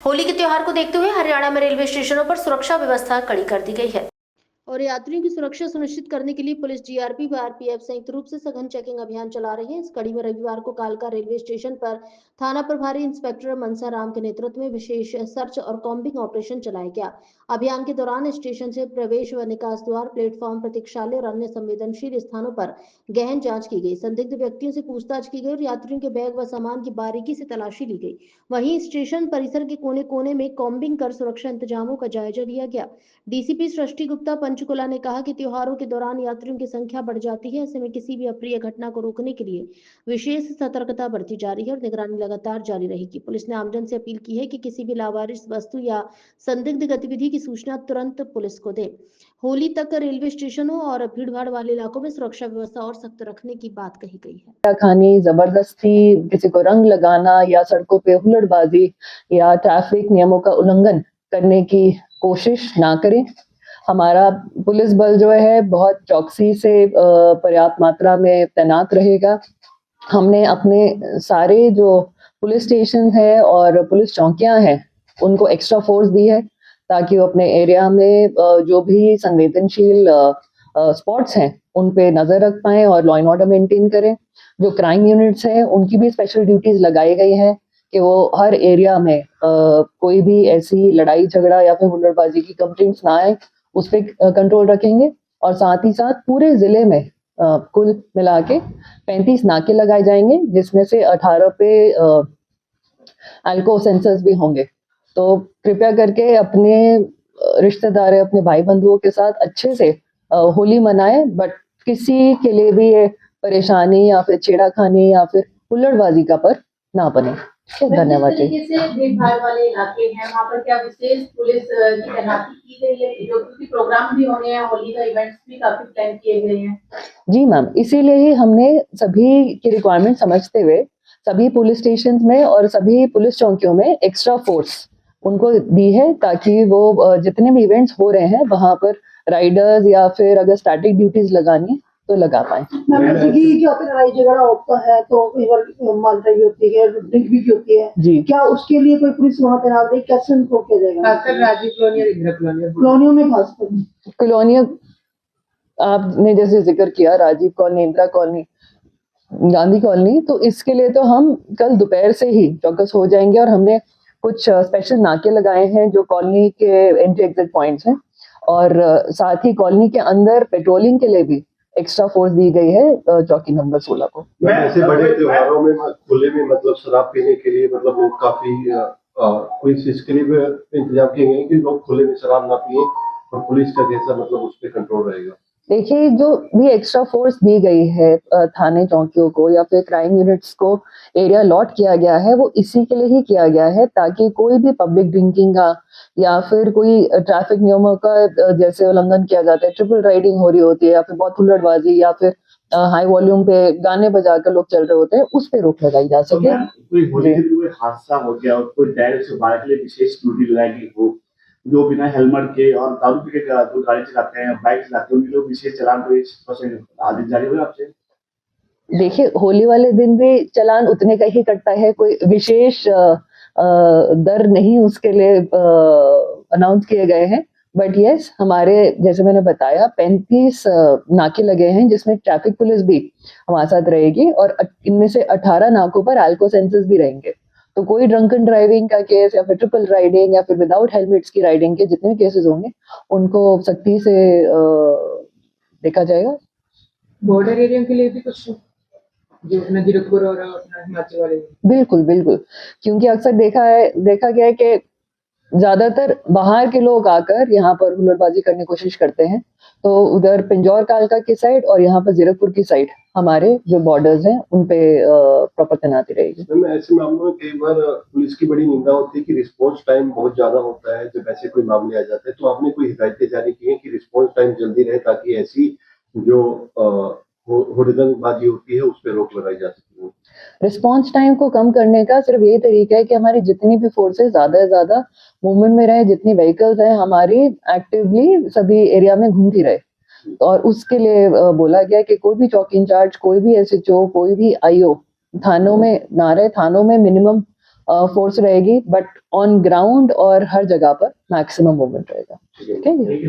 होली के त्योहार को देखते हुए हरियाणा में रेलवे स्टेशनों पर सुरक्षा व्यवस्था कड़ी कर दी गई है और यात्रियों की सुरक्षा सुनिश्चित करने के लिए पुलिस, जीआरपी व आरपीएफ संयुक्त रूप से सघन चेकिंग अभियान चला रही है। इस कड़ी में रविवार को कालका रेलवे स्टेशन पर थाना प्रभारी इंस्पेक्टर मनसा राम के नेतृत्व में विशेष सर्च और कॉम्बिंग ऑपरेशन चलाया गया। अभियान के दौरान स्टेशन से प्रवेश व निकास द्वार, प्लेटफॉर्म, प्रतीक्षालय और अन्य संवेदनशील स्थानों पर गहन जांच की गई। संदिग्ध व्यक्तियों से पूछताछ की गई और यात्रियों के बैग व सामान की बारीकी से तलाशी ली गई। वहीं स्टेशन परिसर के कोने कोने में कॉम्बिंग कर सुरक्षा इंतजामों का जायजा लिया गया। डीसीपी सृष्टि गुप्ता पंचकुला ने कहा कि त्योहारों के दौरान यात्रियों की संख्या बढ़ जाती है। ऐसे में किसी भी अप्रिय घटना को रोकने के लिए विशेष सतर्कता बरती जा रही है और निगरानी लगातार जारी रहेगी। पुलिस ने आमजन से अपील की है कि किसी भी लावारिस वस्तु या संदिग्ध गतिविधि की सूचना तुरंत पुलिस को दें। होली तक रेलवे स्टेशनों और भीड़भाड़ वाले इलाकों में सुरक्षा व्यवस्था और सख्त रखने की बात कही गई है। खानी, जबरदस्ती किसी को रंग लगाना या सड़कों पे हुल्लड़बाजी या ट्रैफिक नियमों का उल्लंघन करने की कोशिश ना करें। हमारा पुलिस बल जो है बहुत चौकसी से पर्याप्त मात्रा में तैनात रहेगा। हमने अपने सारे जो पुलिस स्टेशन है और पुलिस चौकियां हैं उनको एक्स्ट्रा फोर्स दी है ताकि वो अपने एरिया में जो भी संवेदनशील स्पॉट्स हैं उन पे नजर रख पाएं और लॉ एंड ऑर्डर मेंटेन करें। जो क्राइम यूनिट्स हैं उनकी भी स्पेशल ड्यूटीज लगाई गई हैं कि वो हर एरिया में कोई भी ऐसी लड़ाई झगड़ा या फिर हुल्लड़बाजी की कंप्लेंट्स ना आए उस पर कंट्रोल रखेंगे। और साथ ही साथ पूरे जिले में कुल मिला के 35 नाके लगाए जाएंगे जिसमें से 18 पे अल्को सेंसर्स भी होंगे। तो कृपया करके अपने रिश्तेदार, अपने भाई बंधुओं के साथ अच्छे से होली मनाएं, बट किसी के लिए भी ये परेशानी या फिर छेड़ाखानी या फिर हुल्लड़बाजी का पर ना बने। धन्यवाद जी। जिस तरीके से भीड़-भाड़ वाले इलाके हैं वहाँ पर क्या विशेष पुलिस की तैनाती की गई है? जो क्योंकि प्रोग्राम भी होने हैं, होली का इवेंट्स भी काफी प्लान किए गए हैं। जी मैम, इसीलिए ही हमने सभी की रिक्वायरमेंट समझते हुए सभी पुलिस स्टेशन में और सभी पुलिस चौकियों में एक्स्ट्रा फोर्स उनको दी है ताकि वो जितने भी इवेंट्स हो रहे हैं वहां पर राइडर्स या फिर अगर स्टैटिक ड्यूटीज लगानी है तो लगा पाए। लड़ाई झगड़ा होता है तो मारधाई भी होती है, ड्रिंक भी होती है जी, क्या उसके लिए कोई पुलिस वहाँ तैनात है? कैसे उनको किया जाएगा? खासकर राजीव कॉलोनी और इंदिरा कॉलोनी कॉलोनियों में खासकर कॉलोनियां आपने जैसे जिक्र किया, Rajiv colony, Indira colony, Gandhi colony, तो इसके लिए तो हम कल दोपहर से ही चौकस हो जाएंगे और हमने कुछ स्पेशल नाके लगाए हैं जो कॉलोनी के एंट्री एग्जिट पॉइंट्स हैं और साथ ही कॉलोनी के अंदर पेट्रोलिंग के लिए भी एक्स्ट्रा फोर्स दी गई है चौकी नंबर 16 को। ऐसे बड़े त्योहारों में खुले में मतलब शराब पीने के लिए मतलब लोग काफी कोई इसके लिए भी इंतजाम किए गए कि लोग खुले में शराब ना पिए और पुलिस का कैसा मतलब उस पर कंट्रोल रहेगा? देखिए, जो भी एक्स्ट्रा फोर्स दी गई है थाने चौकियों को या फिर क्राइम यूनिट्स को एरिया अलॉट किया गया है वो इसी के लिए ही किया गया है ताकि कोई भी पब्लिक ड्रिंकिंग का या फिर कोई ट्रैफिक नियमों का जैसे उल्लंघन किया जाता है, ट्रिपल राइडिंग हो रही होती है या फिर बहुत हुल्लड़बाजी या फिर हाई वॉल्यूम पे गाने बजाकर लोग चल रहे होते हैं, उस पे रोक लगाई जा सके। कोई होली के कोई हादसा हो गया और कोई डायरेक्ट से बाहर के लिए विशेष ड्यूटी लगाएगी हो जो बिना हेलमेट के और दारू पी के जो गाड़ी चलाते हैं, बाइक चलाते हैं, उनके लोग विशेष चालान तो आदेश जारी हुए आपसे? देखिए, होली वाले दिन भी चालान उतने का ही कटता है, कोई विशेष दर नहीं उसके लिए अनाउंस किए गए हैं। बट यस, हमारे जैसे मैंने बताया 35 नाके लगे हैं जिसमें ट्रैफिक पुलिस भी हमारे साथ रहेगी और इनमें से 18 नाकों पर अल्को सेंसर्स भी रहेंगे। तो कोई ड्रंकन ड्राइविंग का केस या फिर ट्रिपल राइडिंग या फिर विदाउट हेलमेट्स की राइडिंग के जितने केसेस होंगे उनको सख्ती से देखा जाएगा। बॉर्डर एरिया के लिए भी कुछ जो नदीरुपुर और अपना हिमाचल वाले? बिल्कुल बिल्कुल, क्योंकि अक्सर देखा गया है कि ज्यादातर बाहर के लोग आकर यहाँ पर हुल्लड़बाजी करने की कोशिश करते हैं, तो उधर पिंजौर कालका की साइड और यहाँ पर जीरकपुर की साइड हमारे जो बॉर्डर्स हैं उन पे प्रॉपर तैनाती रहेगी। ऐसे मामलों में कई बार पुलिस की बड़ी निंदा होती है कि रिस्पॉन्स टाइम बहुत ज्यादा होता है जब ऐसे कोई मामले आ जाते हैं, तो आपने कोई हिदायतें जारी की हैं कि रिस्पॉन्स टाइम जल्दी रहे ताकि ऐसी जो हुल्लड़बाजी होती है उस पर रोक लगाई जा सके? रिस्पॉन्स टाइम को कम करने का सिर्फ यही तरीका है कि हमारी जितनी भी फोर्सेस ज्यादा से ज्यादा मूवमेंट में रहे, जितनी व्हीकल्स हैं हमारी एक्टिवली सभी एरिया में घूमती रहे। और उसके लिए बोला गया कि कोई भी चौकी इंचार्ज, कोई भी एसएचओ, कोई भी आईओ थानों में ना रहे। थानों में मिनिमम फोर्स रहेगी, बट ऑन ग्राउंड और हर जगह पर मैक्सिमम मूवमेंट रहेगा। ठीक है जी।